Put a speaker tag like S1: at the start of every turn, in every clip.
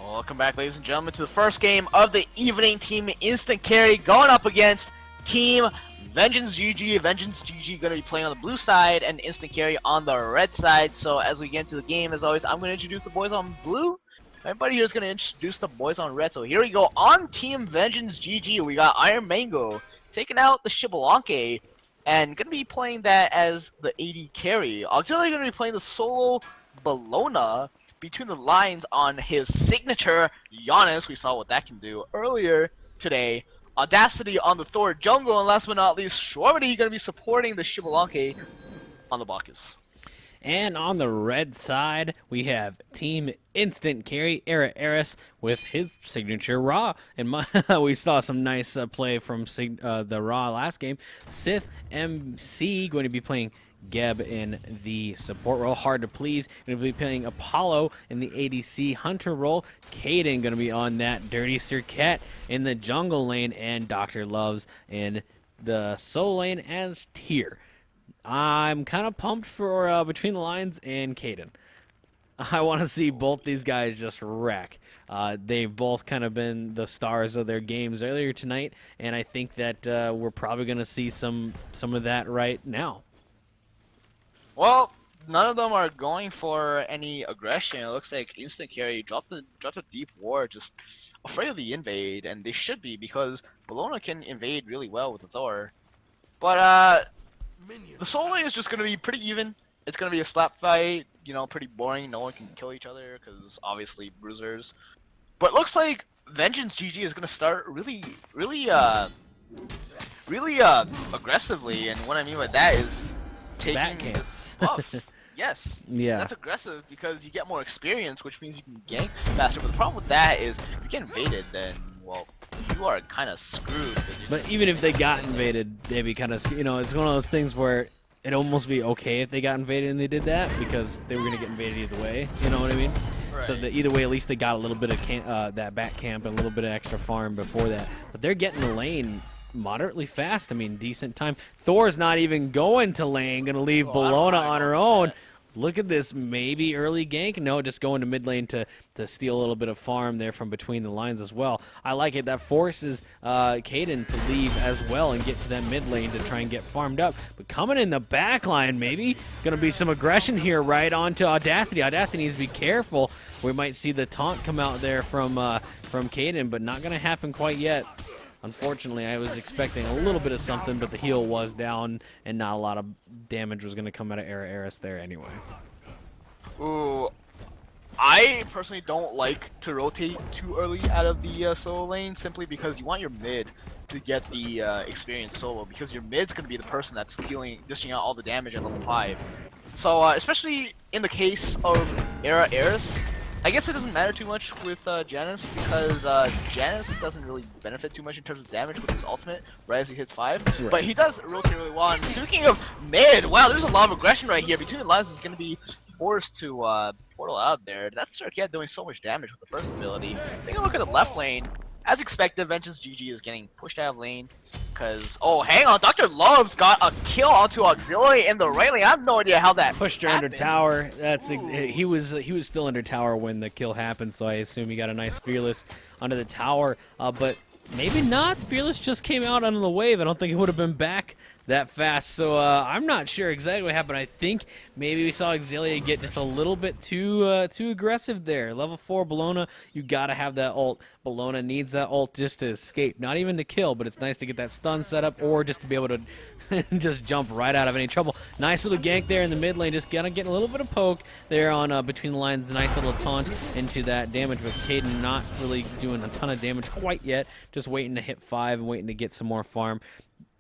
S1: Welcome back, ladies and gentlemen, to the first game of the evening. Team Instant Carry going up against Team VengeanceGG. VengeanceGG going to be playing on the blue side and Instant Carry on the red side. So as we get into the game, as always, I'm going to introduce the boys on blue. Everybody here is going to introduce the boys on red. So here we go. On Team VengeanceGG, we got Iron Mango taking out the Shibalanke and going to be playing that as the AD carry. Auxiliary going to be playing the solo Bologna between the lines on his signature Giannis. We saw what that can do earlier today. Audacity on the Thor jungle, and last but not least, Shorty going to be supporting the Shibalanke on the Bacchus.
S2: And on the red side, we have Team Instant Carry, Eris with his signature Raw. And we saw some nice play from the Raw last game. Sith MC going to be playing Geb in the support role, hard to please. Going to be playing Apollo in the ADC Hunter role. Caden going to be on that Dirty Circuit in the jungle lane, and Dr. Loves in the solo lane as Tier. I'm kind of pumped for Between the Lines and Caden. I want to see both these guys just wreck. They've both kind of been the stars of their games earlier tonight, and I think that we're probably going to see some of that right now.
S1: Well, none of them are going for any aggression. It looks like Instant Carry dropped a deep ward, just afraid of the invade, and they should be because Bologna can invade really well with the Thor. But the solo lane is just going to be pretty even. It's going to be a slap fight, you know, pretty boring. No one can kill each other because obviously bruisers. But it looks like VengeanceGG is going to start really aggressively, and what I mean by that is taking this buff. Yes.
S2: Yeah.
S1: That's aggressive because you get more experience, which means you can gank faster. But the problem with that is if you get invaded, then, well, you are kind of screwed.
S2: But even if they got invaded, they'd be kind of, you know, it's one of those things where it'd almost be okay if they got invaded and they did that because they were going to get invaded either way. You know what I mean?
S1: Right.
S2: So that either way, at least they got a little bit of that back camp and a little bit of extra farm before that. But they're getting the lane moderately fast. I mean, decent time. Thor's not even going to lane, going to leave Bologna on her own. Look at this, maybe early gank. No, just going to mid lane to steal a little bit of farm there from between the lines as well. I like it. That forces Caden to leave as well and get to that mid lane to try and get farmed up. But coming in the back line, maybe going to be some aggression here right onto Audacity. Audacity needs to be careful. We might see the taunt come out there from Caden, but not going to happen quite yet. Unfortunately, I was expecting a little bit of something, but the heal was down, and not a lot of damage was going to come out of Eris there anyway.
S1: Ooh, I personally don't like to rotate too early out of the solo lane, simply because you want your mid to get the experience solo, because your mid's going to be the person that's dishing out all the damage at level 5. So, especially in the case of Eris, I guess it doesn't matter too much with Janus because Janus doesn't really benefit too much in terms of damage with his ultimate right as he hits 5. Right. But he does rotate really well. And speaking of mid, wow, there's a lot of aggression right here. Between the Lines is going to be forced to portal out there. That's Circuit doing so much damage with the first ability. Take a look at the left lane. As expected, VengeanceGG is getting pushed out of lane because, oh, hang on, Dr. Loves got a kill onto Auxiliary in the right lane. I have no idea how that
S2: pushed her under tower. He was still under tower when the kill happened, so I assume he got a nice Fearless under the tower. But maybe not. Fearless just came out on the wave. I don't think it would have been back that fast, so I'm not sure exactly what happened. I think maybe we saw Auxilia get just a little bit too aggressive there. Level 4 Bologna, you gotta have that ult. Bologna needs that ult just to escape, not even to kill, but it's nice to get that stun set up or just to be able to just jump right out of any trouble. Nice little gank there in the mid lane, just getting a little bit of poke there on Between the Lines. Nice little taunt into that damage, but Caden not really doing a ton of damage quite yet, just waiting to hit 5 and waiting to get some more farm.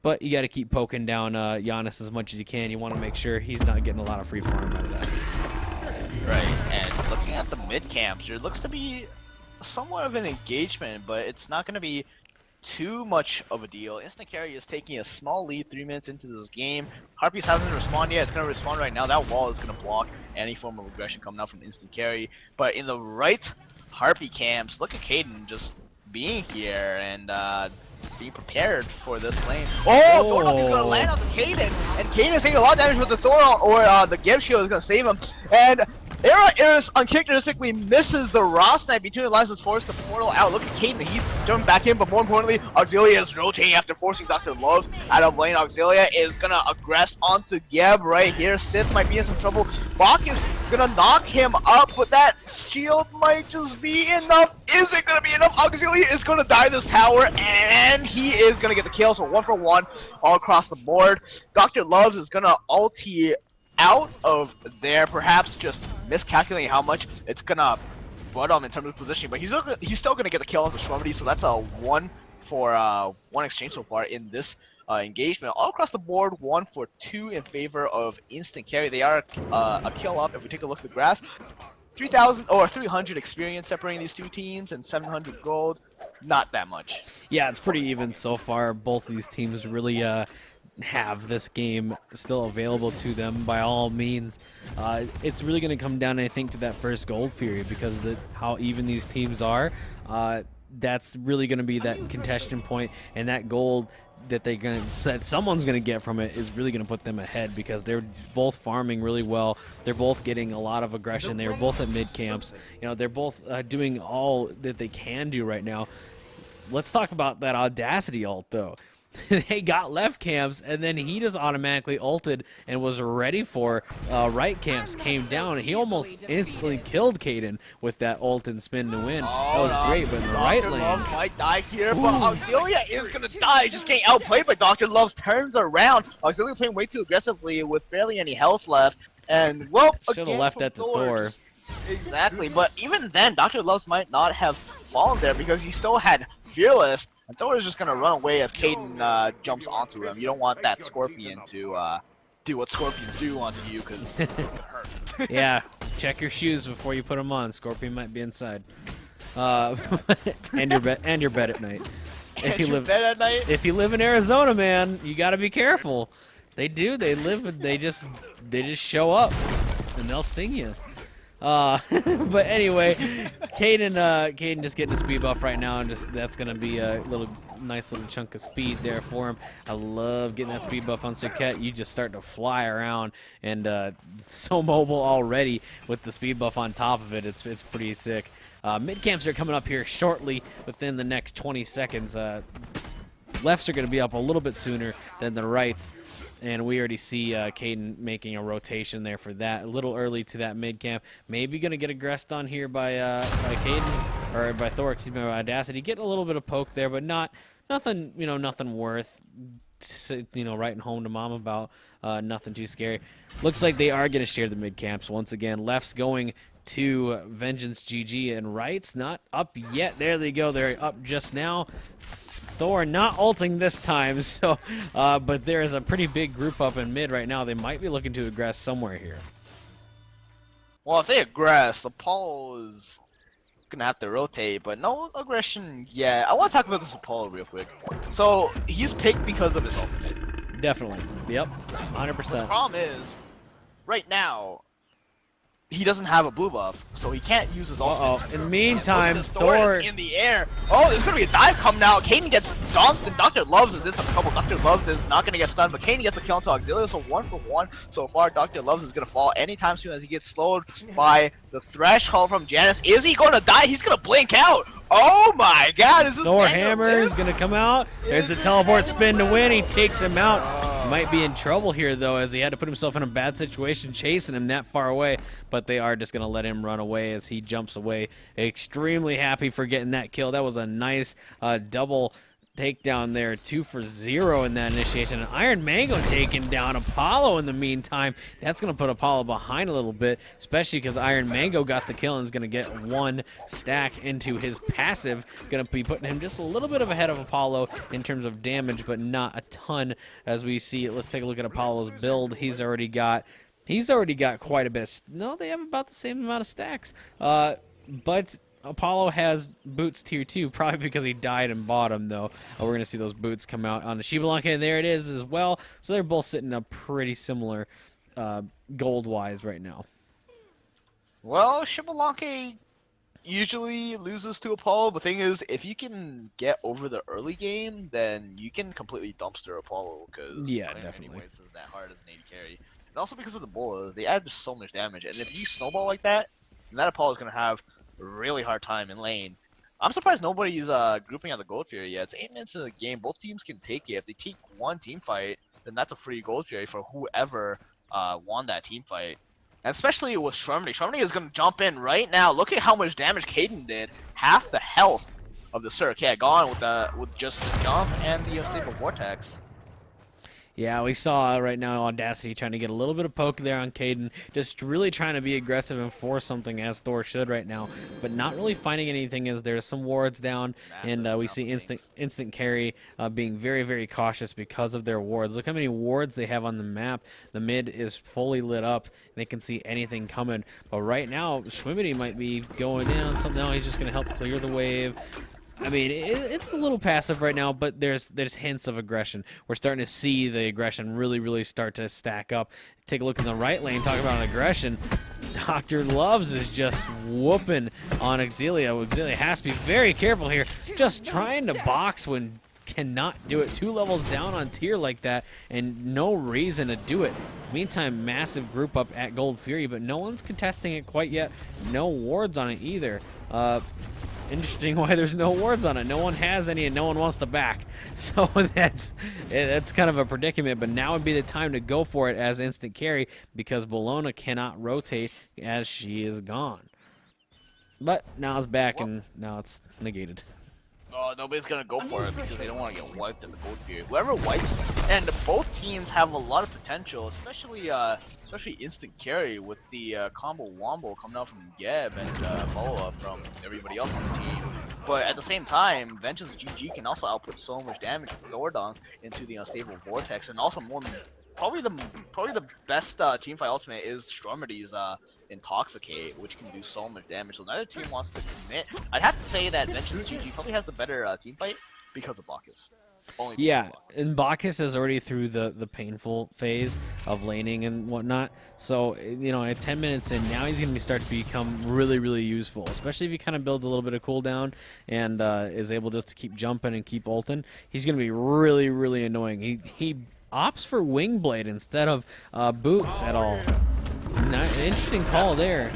S2: But you got to keep poking down Giannis as much as you can. You want to make sure he's not getting a lot of free farm out of that.
S1: Right, and looking at the mid camps, there looks to be somewhat of an engagement, but it's not going to be too much of a deal. Instant Carry is taking a small lead 3 minutes into this game. Harpies hasn't responded yet. It's going to respond right now. That wall is going to block any form of aggression coming out from Instant Carry. But in the right Harpy camps, look at Caden just being here and being prepared for this lane. Oh, Thor is going to land on the Caden, and Caden is taking a lot of damage with the Thor, or the Geb shield is going to save him. And Era Eris uncharacteristically misses the Ross Knight between the lines and force the portal out. Look at Caden, he's jumping back in, but more importantly, Auxilia is rotating after forcing Dr. Loves out of lane. Auxilia is gonna aggress onto Geb right here. Sith might be in some trouble. Bach is gonna knock him up, but that shield might just be enough. Is it gonna be enough? Auxilia is gonna die this tower, and he is gonna get the kill, so 1 for 1 all across the board. Dr. Loves is gonna ulti out of there, perhaps just miscalculating how much it's gonna butt him in terms of positioning, but he's still gonna get the kill off the Shroomity, so that's a 1 for 1 exchange so far in this engagement. All across the board, 1 for 2 in favor of instant carry. They are a kill up. If we take a look at the graphs, 3,000 or 300 experience separating these two teams and 700 gold. Not that much.
S2: Yeah, it's pretty even so far. Both of these teams really have this game still available to them by all means. It's really going to come down, I think, to that first gold period, because how even these teams are. That's really going to be that contention point, and that gold that someone's going to get from it is really going to put them ahead, because they're both farming really well. They're both getting a lot of aggression. They're both at mid camps. You know, they're both doing all that they can do right now. Let's talk about that Audacity ult, though. They got left camps, and then he just automatically ulted and was ready for right camps, came down, and he almost instantly killed Caden with that ult and spin to win. That was great, but in the right lane...
S1: Dr. Loves might die here, but Auxilia is going to die, just getting outplayed by Dr. Loves. Turns around. Auxilia playing way too aggressively with barely any health left, and, well,
S2: should have left that to Thor.
S1: Exactly, but even then, Dr. Loves might not have fallen there because he still had Fearless, and Thor is just gonna run away as Caden jumps onto him. You don't want that Scorpion to do what Scorpions do onto you, because it's gonna hurt.
S2: Yeah, check your shoes before you put them on. Scorpion might be inside. And your bed at night. If you live in Arizona, man, you got to be careful. They do. They just show up, and they'll sting you. But anyway, Caden just getting a speed buff right now, and that's gonna be a nice little chunk of speed there for him. I love getting that speed buff on Suket. You just start to fly around, and so mobile already with the speed buff on top of it. It's pretty sick. Mid camps are coming up here shortly, within the next 20 seconds. Lefts are gonna be up a little bit sooner than the rights. And we already see Caden making a rotation there for that. A little early to that mid camp. Maybe going to get aggressed on here by Caden, or by Thor, excuse me, by Audacity. Get a little bit of poke there, but nothing, nothing worth, writing home to mom about. Nothing too scary. Looks like they are going to share the mid camps once again. Left's going to VengeanceGG, and right's not up yet. There they go. They're up just now. Thor not ulting this time, so but there is a pretty big group up in mid right now. They might be looking to aggress somewhere here.
S1: Well, if they aggress, Apollo is gonna have to rotate, but no aggression yet. I want to talk about this Apollo real quick. So he's picked because of his ultimate.
S2: Definitely. Yep. 100%.
S1: The problem is, right now, he doesn't have a blue buff, so he can't use his ultimate.
S2: In the meantime,
S1: Thor is in the air. Oh, there's gonna be a dive coming out. Caden gets dumped, and Dr. Loves is in some trouble. Dr. Loves is not gonna get stunned, but Caden gets a kill onto Auxilia, so 1 for 1 so far. Dr. Loves is gonna fall anytime soon as he gets slowed by the threshold from Janice. Is he gonna die? He's gonna blink out. Oh my god, is this
S2: Thor hammer is gonna come out. There's the teleport spin to win. He takes him out. Might be in trouble here, though, as he had to put himself in a bad situation chasing him that far away, but they are just going to let him run away as he jumps away. Extremely happy for getting that kill. That was a nice double takedown there, 2 for 0 in that initiation. And Iron Mango taking down Apollo in the meantime. That's going to put Apollo behind a little bit, especially because Iron Mango got the kill and is going to get 1 stack into his passive. Going to be putting him just a little bit ahead of Apollo in terms of damage, but not a ton as we see. Let's take a look at Apollo's build. He's already got quite a bit. No, they have about the same amount of stacks, but Apollo has boots tier 2, probably because he died in bottom, though. We're going to see those boots come out on the Shibalanka, and there it is as well. So they're both sitting up pretty similar gold-wise right now.
S1: Well, Shibalanka usually loses to Apollo, but the thing is, if you can get over the early game, then you can completely dumpster Apollo, because
S2: yeah, definitely
S1: waves is that hard as an AD carry. and also because of the bullets. They add so much damage, and if you snowball like that, then that Apollo is gonna have a really hard time in lane. I'm surprised nobody's grouping out the Gold Fury yet. It's 8 minutes in the game. Both teams can take it. If they take one team fight, then that's a free Gold Fury for whoever won that team fight. And especially with Shrumney. Shrumney is gonna jump in right now. Look at how much damage Caden did. Half the health of the Cirque. Yeah, gone with just the jump and the stable vortex.
S2: Yeah, we saw right now Audacity trying to get a little bit of poke there on Caden, just really trying to be aggressive and force something as Thor should right now, but not really finding anything as there's some wards down, and we see instant carry being very, very cautious because of their wards. Look how many wards they have on the map. The mid is fully lit up, and they can see anything coming. But right now, Schwimmity might be going in on something. Now he's just going to help clear the wave. I mean, it's a little passive right now, but there's hints of aggression. We're starting to see the aggression really start to stack up. Take a look in the right lane, talk about an aggression. Dr. Loves is just whooping on Exilia. Exilia has to be very careful here. Just trying to box when cannot do it. 2 levels down on tier like that, and no reason to do it. Meantime, massive group up at Gold Fury, but no one's contesting it quite yet. No wards on it either. Interesting why there's no wards on it. No one has any and no one wants to back. So that's kind of a predicament, but now would be the time to go for it as instant carry because Bologna cannot rotate as she is gone. But now it's back and now it's negated.
S1: Oh, nobody's gonna go for it because they don't want to get wiped in the Gold Fury. Whoever wipes, and both teams have a lot of potential, especially instant carry with the combo wombo coming out from Geb and follow up from everybody else on the team. But at the same time, VengeanceGG can also output so much damage with Thor Dunk into the unstable vortex, and also more. Probably the best teamfight ultimate is Stormity's Intoxicate, which can do so much damage. So neither team wants to commit. I'd have to say that VengeanceGG probably has the better teamfight because of Bacchus.
S2: Yeah, and Bacchus is already through the painful phase of laning and whatnot. So, you know, at 10 minutes in, now he's going to start to become really useful, especially if he kind of builds a little bit of cooldown and is able just to keep jumping and keep ulting. He's going to be really annoying. He opts for Wingblade instead of boots at all. Interesting call there.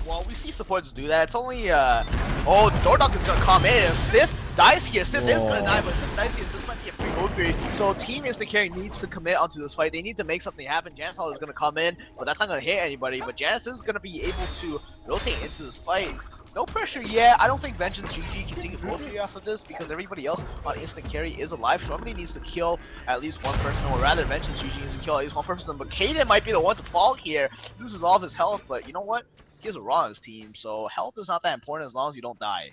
S1: Well, we see supports do that. It's only oh, Thordok is gonna come in and Sith dies here. Sith is gonna die, but Sith dies here. This might be a free Gold Fury. So Team Instant Carry needs to commit onto this fight. They need to make something happen. Janice is gonna come in, but that's not gonna hit anybody. But Janice is gonna be able to rotate into this fight. No pressure yet. I don't think VengeanceGG can take a Gold Fury off of this because everybody else on instant carry is alive. Somebody needs to kill at least one person, or rather VengeanceGG needs to kill at least one person. But Caden might be the one to fall here. Loses all of his health, but you know what? He has a Raw on his team, so health is not that important as long as you don't die.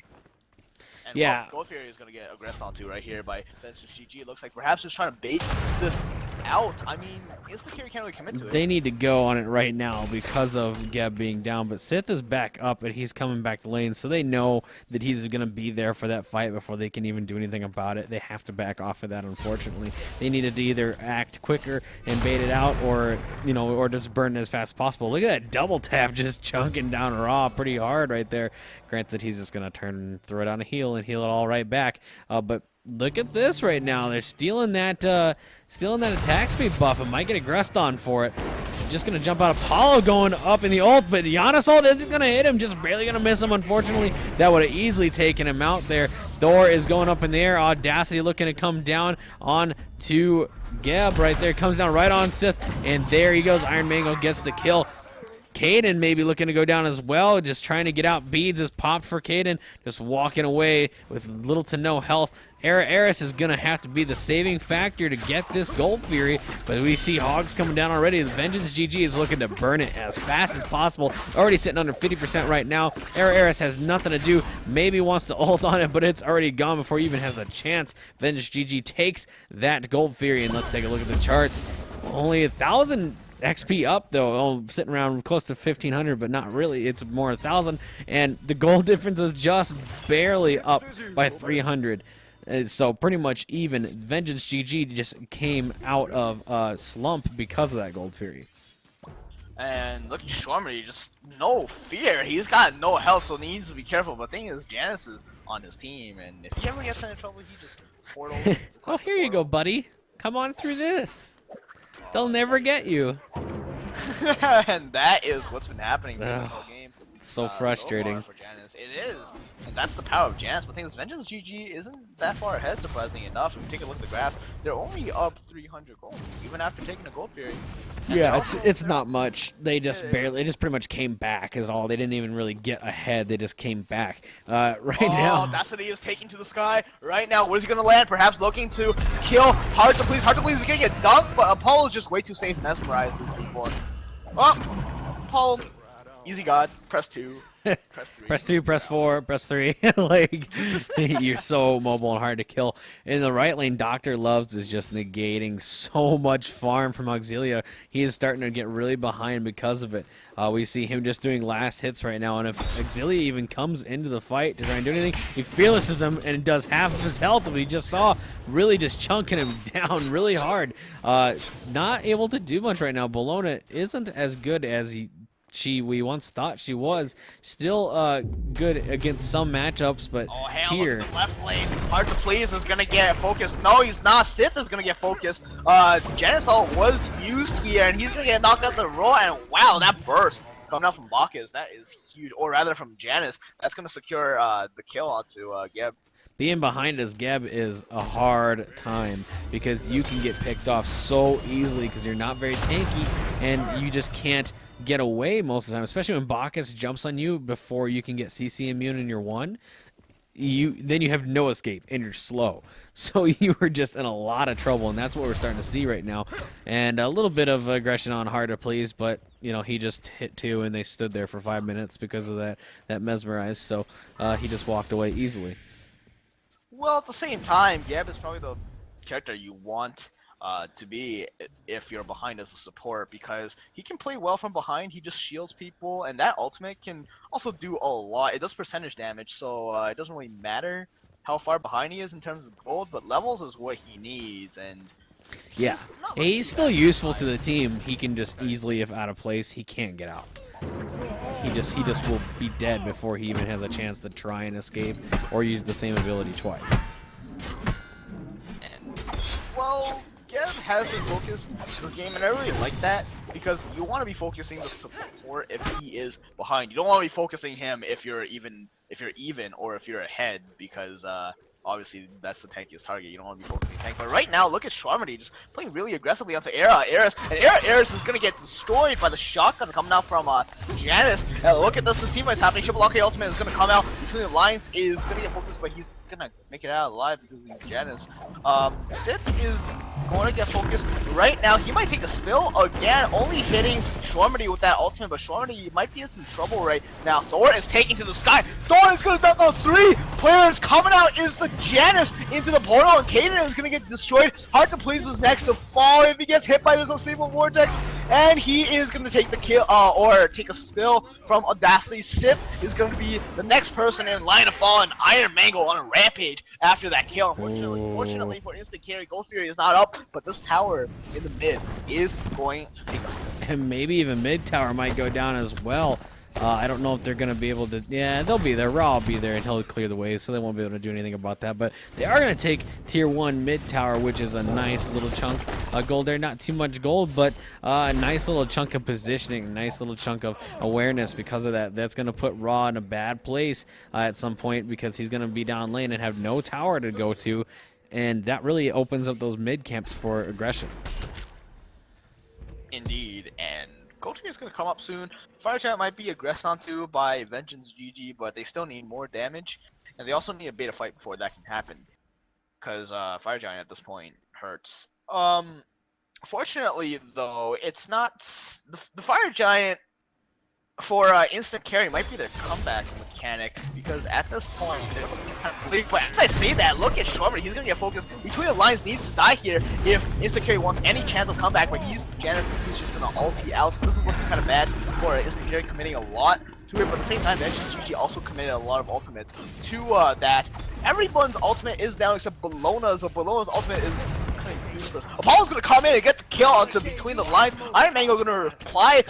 S1: And
S2: yeah,
S1: well, Gold Fury is going to get aggressed onto right here by VengeanceGG. It looks like perhaps just trying to bait this out. I mean, instant carry can't really commit to it.
S2: They need to go on it right now because of Geb being down, but Sith is back up and he's coming back to lane, so they know that he's going to be there for that fight before they can even do anything about it. They have to back off of that, unfortunately. They needed to either act quicker and bait it out or, you know, or just burn it as fast as possible. Look at that double tap just chunking down Raw pretty hard right there. Granted, he's just going to turn and throw it on a heal and heal it all right back, but look at this right now. They're stealing that attack speed buff and might get aggressed on for it. Just going to jump out. Apollo going up in the ult, but Giannis ult isn't going to hit him. Just barely going to miss him, unfortunately. That would have easily taken him out there. Thor is going up in the air. Audacity looking to come down on to Geb right there. Comes down right on Sith, and there he goes. Iron Mango gets the kill. Caden maybe looking to go down as well, just trying to get out. Beads is popped for Caden, just walking away with little to no health. Eris is going to have to be the saving factor to get this Gold Fury, but we see Hogs coming down already. VengeanceGG is looking to burn it as fast as possible. Already sitting under 50% right now. Eris has nothing to do, maybe wants to ult on it, but it's already gone before he even has a chance. VengeanceGG takes that Gold Fury, and let's take a look at the charts. Only 1,000 XP up though, sitting around close to 1,500, but not really. It's more 1,000, and the gold difference is just barely up by 300. So pretty much even. VengeanceGG just came out of a slump because of that Gold Fury.
S1: And look at Shormy, just no fear. He's got no health, so he needs to be careful. But the thing is, Janice is on his team, and if he ever gets into trouble, he just portals.
S2: Oh, here you go, buddy. Come on through this. They'll never get you.
S1: And that is what's been happening the whole game.
S2: It's so frustrating.
S1: So far for Janus. It is. And that's the power of Janus. But the thing is, VengeanceGG isn't that far ahead, surprisingly enough. If you take a look at the graphs, they're only up 300 gold, even after taking a gold fury. And
S2: Yeah, it's not much. They just pretty much came back is all. They didn't even really get ahead. They just came back. Right now.
S1: Audacity is taking to the sky. Right now, what is he going to land? Perhaps looking to kill Hard to Please. Hard to Please is going to get dunked, but Apollo is just way too safe. Mesmerizes before. Oh, Apollo. Easy God. Press 2. Press 3.
S2: Press 2, press 4, press 3. Like, you're so mobile and hard to kill. In the right lane, Dr. Loves is just negating so much farm from Auxilia. He is starting to get really behind because of it. We see him just doing last hits right now, and if Auxilia even comes into the fight to try and do anything, he fearlesses him and does half of his health, we just saw, really just chunking him down really hard. Not able to do much right now. Bologna isn't as good as we once thought she was. Still good against some matchups, but
S1: Tier. Left lane. Hard to Please is gonna get focused. No, he's not. Sith is gonna get focused. Janus ult was used here, and he's gonna get knocked out the roll. And wow, that burst coming out from Bacchus, that is huge. Or rather, from Janus, that's gonna secure the kill onto Geb.
S2: Being behind as Geb is a hard time because you can get picked off so easily because you're not very tanky and you just can't get away most of the time, especially when Bacchus jumps on you before you can get CC immune in your one. Then you have no escape and you're slow. So you are just in a lot of trouble, and that's what we're starting to see right now. And a little bit of aggression on Hard to Please, but you know, he just hit 2 and they stood there for 5 minutes because of that mesmerize. So he just walked away easily.
S1: Well, at the same time, Geb is probably the character you want to be if you're behind as a support, because he can play well from behind. He just shields people, and that ultimate can also do a lot. It does percentage damage, so it doesn't really matter how far behind he is in terms of gold, but levels is what he needs. And
S2: yeah, he's still useful to the team. He can just easily, if out of place, he can't get out. He just will be dead before he even has a chance to try and escape or use the same ability twice.
S1: And well, Geb has been focused this game, and I really like that, because you want to be focusing the support if he is behind. You don't want to be focusing him if you're even or if you're ahead, because obviously that's the tankiest target. You don't want to be focusing tank. But right now, look at Shwarmity just playing really aggressively onto Ares, and Ares is gonna get destroyed by the shotgun coming out from Janus. And look at this, his teammates happening. Triple Lock ultimate is gonna come out between the lines, is gonna get focused, but he's gonna make it out alive because he's Janus. Sith is going to get focused right now. He might take a spill again, only hitting Shwarmity with that ultimate, but Shwarmity might be in some trouble right now. Thor is taking to the sky. Thor is gonna dunk those 3 players. Coming out is the Janus into the portal, and Kaden is gonna get destroyed. Hard to Please is next to fall if he gets hit by this unstable vortex, and he is gonna take the kill or take a spill from Audacity. Sith is gonna be the next person in line to fall, and Iron Mangle on a rampage after that kill. Fortunately for instant carry, Gold Fury is not up, but this tower in the mid is going to take a spill.
S2: And maybe even mid tower might go down as well. I don't know if they're going to be able to... Yeah, they'll be there. Ra will be there, and he'll clear the way, so they won't be able to do anything about that. But they are going to take Tier 1 mid tower, which is a nice little chunk of gold there. Not too much gold, but a nice little chunk of positioning, a nice little chunk of awareness because of that. That's going to put Ra in a bad place at some point, because he's going to be down lane and have no tower to go to, and that really opens up those mid camps for aggression.
S1: Indeed, and Gold Fury is going to come up soon. Fire Giant might be aggressed onto by VengeanceGG, but they still need more damage, and they also need a beta fight before that can happen, because Fire Giant at this point hurts. Fortunately, though, it's not the Fire Giant for instant carry might be their comeback mechanic, because at this point they're kind of bleak. But as I say that, look at Shwarmity. He's gonna get focused between the lines, needs to die here if instant carry wants any chance of comeback. But he's Janus, and he's just gonna ulti out. So this is looking kind of bad for instant carry, committing a lot to it. But at the same time, VengeanceGG also committed a lot of ultimates to that. Everyone's ultimate is down except Bologna's, but Bologna's ultimate is kind of useless. Apollo's gonna come in and get the kill onto between the lines. Iron Mango gonna reply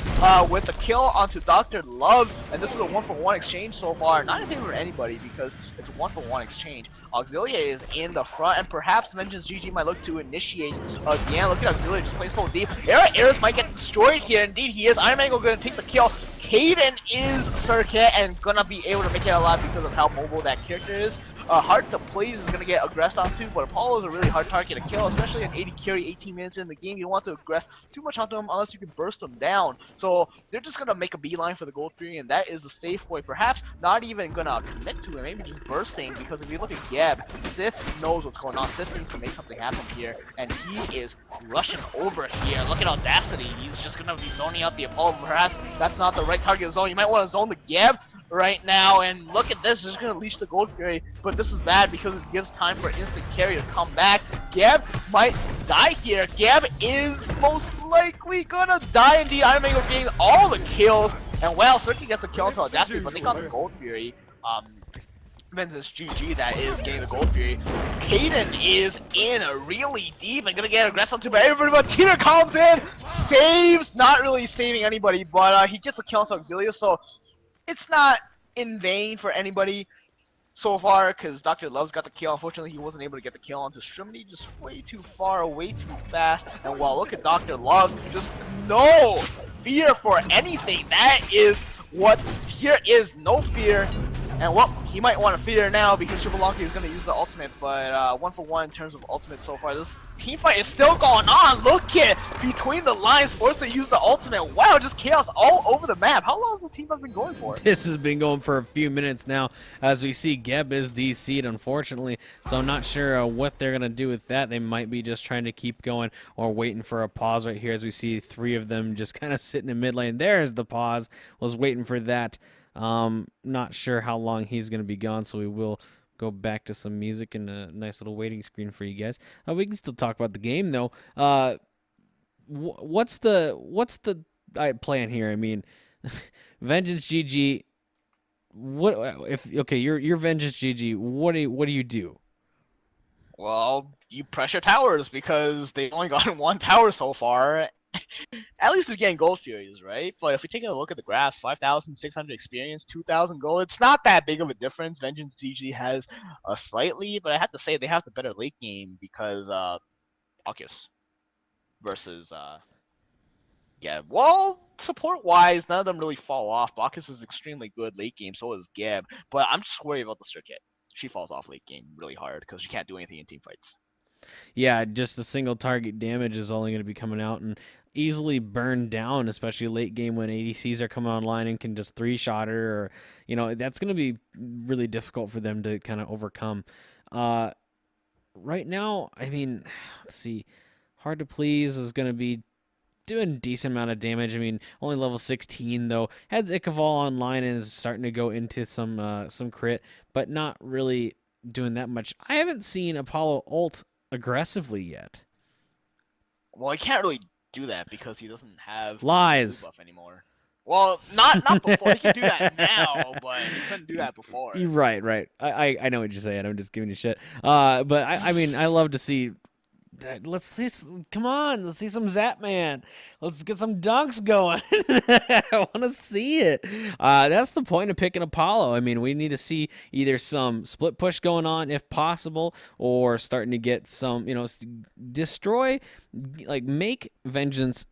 S1: with a kill onto Dr. Loves, and this is a 1-for-1 exchange so far. Not in favor of anybody because it's a 1-for-1 exchange. Auxilia is in the front, and perhaps VengeanceGG might look to initiate again. Look at Auxilia just playing so deep. Eris might get destroyed here. Indeed, he is. Iron Mango gonna take the kill. Kaden is Circuit and gonna be able to make it alive because of how mobile that character is. Hard to please is gonna get aggressed onto, but Apollo is a really hard target to kill, especially an 80 carry 18 minutes in the game. You don't want to aggress too much onto him unless you can burst him down. So they're just gonna make a beeline for the Gold Fury, and that is the safe way. Perhaps not even gonna commit to it, maybe just bursting, because if you look at Geb, Sith knows what's going on. Sith needs to make something happen here, and he is rushing over here. Look at Audacity. He's just gonna be zoning out the Apollo. Perhaps that's not the right target zone. You might want to zone the Geb right now, and look at this, just gonna leash the Gold Fury, but this is bad because it gives time for instant carry to come back. Gab might die here. Gab is most likely gonna die. Indeed, Iron Mango getting all the kills, and well, Circuit gets a kill into Audacity, but they got the Gold Fury. VengeanceGG that is getting the Gold Fury. Kaden is in really deep and gonna get aggressive onto, but everybody but Tina comes in, saves, not really saving anybody, but he gets a kill into Auxilia, so it's not in vain for anybody so far, because Dr. Love's got the kill. Unfortunately, he wasn't able to get the kill onto Strimity, just way too far, way too fast. And wow, look at Dr. Love's, just no fear for anything. That is what here is, no fear. And well, he might want to fear now because Triple Lonky is going to use the ultimate, but 1-for-1 in terms of ultimate so far. This team fight is still going on. Look at between the lines, forced to use the ultimate. Wow, just chaos all over the map. How long has this team fight been going for?
S2: This has been going for a few minutes now, as we see Geb is DC'd, unfortunately, so I'm not sure what they're going to do with that. They might be just trying to keep going or waiting for a pause right here, as we see three of them just kind of sitting in mid lane. There's the pause. Was waiting for that. Not sure how long he's going to be gone, so we will go back to some music and a nice little waiting screen for you guys. We can still talk about the game, though. What's the plan here? I mean, VengeanceGG. Okay, you're VengeanceGG. What do you do?
S1: Well, you pressure towers because they've only gotten one tower so far. At least they're getting Gold Furies, right? But if we take a look at the graphs, 5,600 experience, 2,000 gold, it's not that big of a difference. VengeanceGG has a slightly, but I have to say they have the better late game because Bacchus versus Geb. Well, support-wise, none of them really fall off. Bacchus is extremely good late game, so is Geb. But I'm just worried about the Circuit. She falls off late game really hard because she can't do anything in team fights.
S2: Yeah, just the single target damage is only going to be coming out and easily burned down, especially late game when ADCs are coming online and can just three-shot her, or, you know, that's going to be really difficult for them to kind of overcome. Right now, I mean, let's see, Hard to Please is going to be doing a decent amount of damage. I mean, only level 16 though. Has Ichabal online and is starting to go into some crit, but not really doing that much. I haven't seen Apollo ult aggressively yet.
S1: Well, he can't really do that because he doesn't have
S2: lies
S1: buff anymore. Well, not before. He can do that now, but he couldn't do that before.
S2: Right. I know what you're saying. I'm just giving you shit. But I mean, I love to see. Let's see. Come on, let's see some Zapman. Let's get some dunks going. I want to see it. That's the point of picking Apollo. I mean, we need to see either some split push going on, if possible, or starting to get some, you know, destroy, like make Vengeance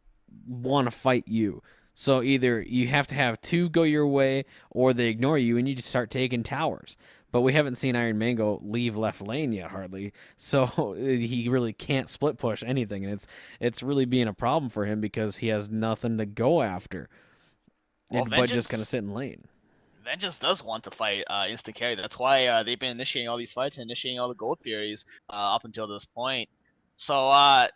S2: want to fight you. So either you have to have two go your way, or they ignore you and you just start taking towers. But we haven't seen Iron Mango leave left lane yet, hardly. So he really can't split push anything, and it's really being a problem for him because he has nothing to go after.
S1: Well,
S2: but just kind of sit in lane.
S1: Vengeance does want to fight instant carry. That's why they've been initiating all these fights and initiating all the Gold Furies up until this point. So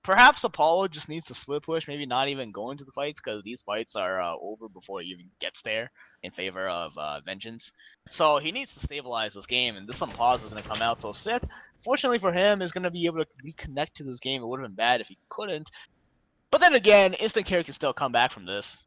S1: perhaps Apollo just needs to split push, maybe not even go into the fights because these fights are over before he even gets there in favor of Vengeance. So he needs to stabilize this game, and this some pause is going to come out. So Sith, fortunately for him, is going to be able to reconnect to this game. It would have been bad if he couldn't. But then again, instant carry can still come back from this.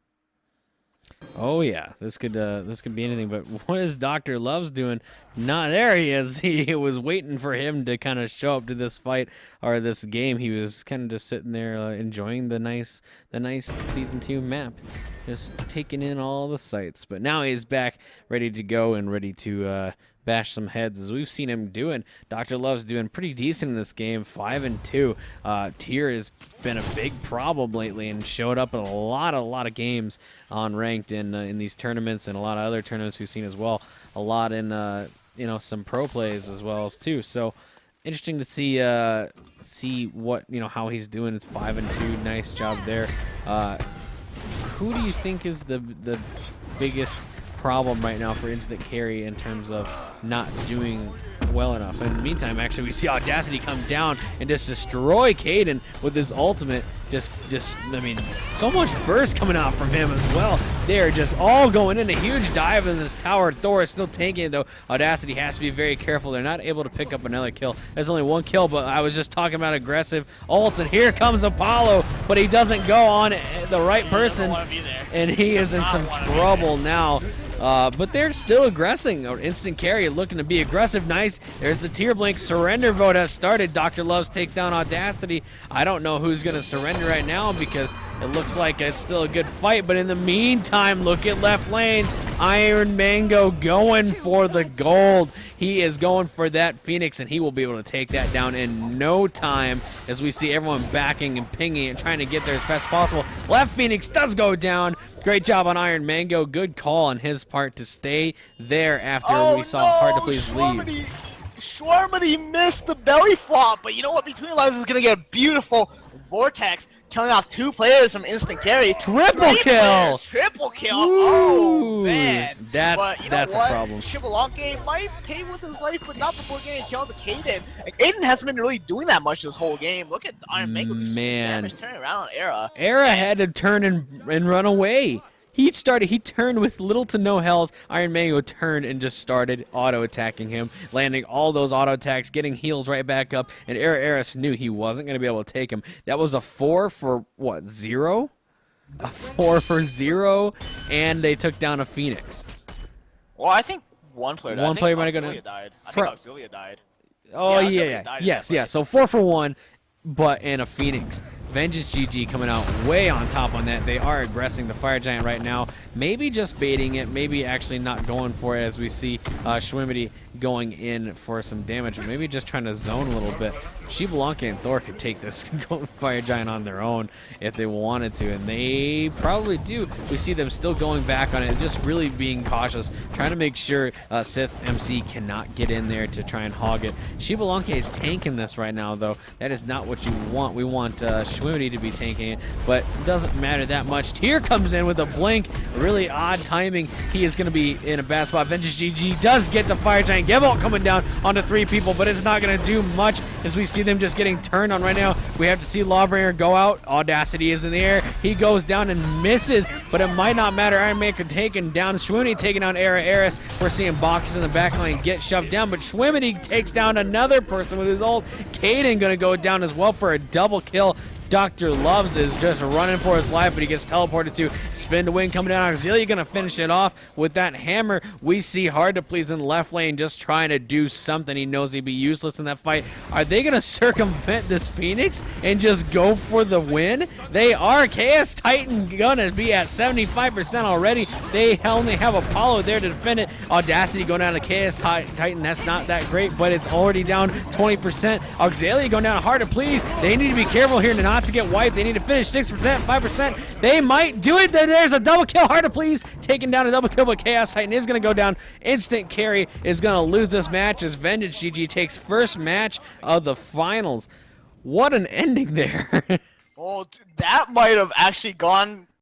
S2: Oh yeah, this could be anything. But what is Dr. Loves doing? Not there he is. He was waiting for him to kind of show up to this fight or this game. He was kind of just sitting there enjoying the nice season 2 map, just taking in all the sights. But now he's back, ready to go and ready to bash some heads as we've seen him doing. Dr. Love's doing pretty decent in this game, 5-2. Tier has been a big problem lately and showed up in a lot of games on ranked in these tournaments and a lot of other tournaments we've seen as well. A lot in some pro plays as well as too. So interesting to see what how he's doing. It's 5-2. Nice job there. Who do you think is the biggest problem right now for instant carry in terms of not doing well enough? In the meantime, actually, we see Audacity come down and just destroy Caden with his ultimate. I mean, so much burst coming out from him as well. They're just all going in a huge dive in this tower. Thor is still tanking it, though. Audacity has to be very careful. They're not able to pick up another kill. There's only one kill, but I was just talking about aggressive ults, and here comes Apollo, but he doesn't go on the right person, and he is in some trouble now. But they're still aggressing. Instant carry looking to be aggressive. Nice. There's the tier blink. Surrender vote has started. Dr. Loves take down Audacity. I don't know who's going to surrender right now because it looks like it's still a good fight. But in the meantime, look at left lane. Iron Mango going for the gold. He is going for that Phoenix, and he will be able to take that down in no time as we see everyone backing and pinging and trying to get there as fast as possible. Left Phoenix does go down. Great job on Iron Mango. Good call on his part to stay there after we saw Hard to Please leave.
S1: Schwarmity missed the belly flop, but you know what? Between Lives is going to get a beautiful vortex, killing off 2 players from instant carry.
S2: Triple kill!
S1: Triple kill!
S2: Ooh,
S1: oh, man.
S2: That's a problem.
S1: Shivalonke might pay with his life, but not before getting killed to Caden. Caden hasn't been really doing that much this whole game. Look at Iron Mango damage turning around on Era.
S2: Era had to turn and run away. He turned with little to no health. Iron Mango turned and just started auto-attacking him, landing all those auto-attacks, getting heals right back up, and Eris knew he wasn't going to be able to take him. That was a 4 for, what, 0? A 4 for 0, and they took down a Phoenix.
S1: Well, I think one player died.
S2: One player might have
S1: gone. I think Auxilia died.
S2: Oh, yeah. Yes. So 4 for 1, but and a Phoenix. VengeanceGG coming out way on top on that. They are aggressing the Fire Giant right now. Maybe just baiting it. Maybe actually not going for it as we see Schwimity going in for some damage. But maybe just trying to zone a little bit. Shivalonke and Thor could take this Fire Giant on their own if they wanted to. And they probably do. We see them still going back on it. Just really being cautious. Trying to make sure Sith MC cannot get in there to try and hog it. Shivalonke is tanking this right now, though. That is not what you want. We want Schwimity to be tanking it, but it doesn't matter that much. Tier comes in with a blink. Really odd timing. He is going to be in a bad spot. VengeanceGG does get the Fire Giant. Gebalt coming down onto 3 people, but it's not going to do much as we see them just getting turned on right now. We have to see Lawbringer go out. Audacity is in the air. He goes down and misses, but it might not matter. Iron Man could taken down. Schwimity taking down Eris. We're seeing boxes in the back line get shoved down, but Schwimity takes down another person with his ult. Caden going to go down as well for a double kill. Dr. Loves is just running for his life, but he gets teleported to spin to win coming down. Auxilia gonna finish it off with that hammer. We see Hard to Please in the left lane just trying to do something. He knows he'd be useless in that fight. Are they gonna circumvent this Phoenix and just go for the win? They are. KS Titan gonna be at 75% already. They only have Apollo there to defend it. Audacity going down to KS Titan. That's not that great, but it's already down 20%. Auxilia going down Hard to Please. They need to be careful here not to get wiped. They need to finish 6%, 5%. They might do it. There's a double kill. Hard to Please taking down a double kill, but Chaos Titan is going to go down. Instant Carry is going to lose this match as VengeanceGG takes first match of the finals. What an ending there.
S1: Well, that might have actually gone